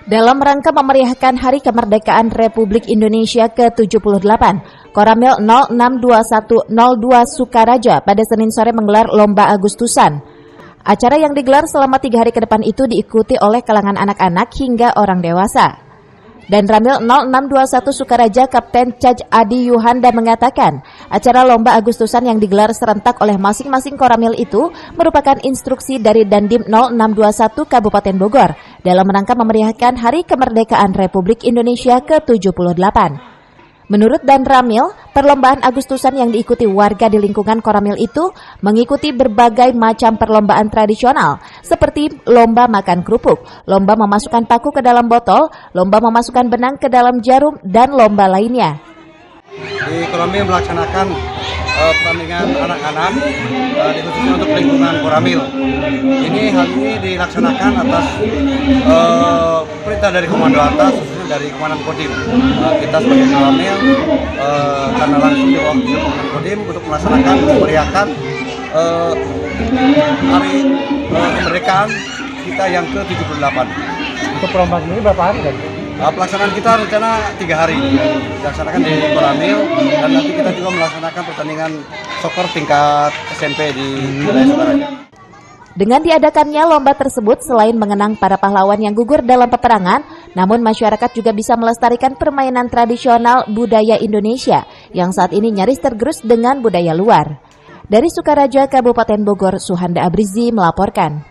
Dalam rangka memeriahkan Hari Kemerdekaan Republik Indonesia ke-78, Koramil 062102 Sukaraja pada Senin sore menggelar Lomba Agustusan. Acara yang digelar selama 3 hari ke depan itu diikuti oleh kalangan anak-anak hingga orang dewasa. Dan Ramil 0621 Sukaraja Kapten Caj Adi Yuhanda mengatakan, acara Lomba Agustusan yang digelar serentak oleh masing-masing koramil itu merupakan instruksi dari Dandim 0621 Kabupaten Bogor dalam rangka memeriahkan Hari Kemerdekaan Republik Indonesia ke-78. Menurut Dan Ramil, perlombaan Agustusan yang diikuti warga di lingkungan koramil itu mengikuti berbagai macam perlombaan tradisional seperti lomba makan kerupuk, lomba memasukkan paku ke dalam botol, lomba memasukkan benang ke dalam jarum, dan lomba lainnya. Di Koramil melaksanakan pertandingan anak-anak khususnya untuk lingkungan Koramil. Hal ini dilaksanakan atas perintah dari komando atas, khususnya dari Komandan Kodim. Kita sebagai Koramil karena langsung diwakili Komandan Kodim untuk melaksanakan memeriahkan Hari Kemerdekaan kita yang ke-78. Untuk perlombaan ini berapa hari kan? Pelaksanaan kita rencana 3 hari dilaksanakan di Koramil, dan nanti kita juga melaksanakan pertandingan soccer tingkat SMP di wilayah Sukaraja. Dengan diadakannya lomba tersebut, selain mengenang para pahlawan yang gugur dalam peperangan, namun masyarakat juga bisa melestarikan permainan tradisional budaya Indonesia yang saat ini nyaris tergerus dengan budaya luar. Dari Sukaraja, Kabupaten Bogor, Suhanda Abrizi melaporkan.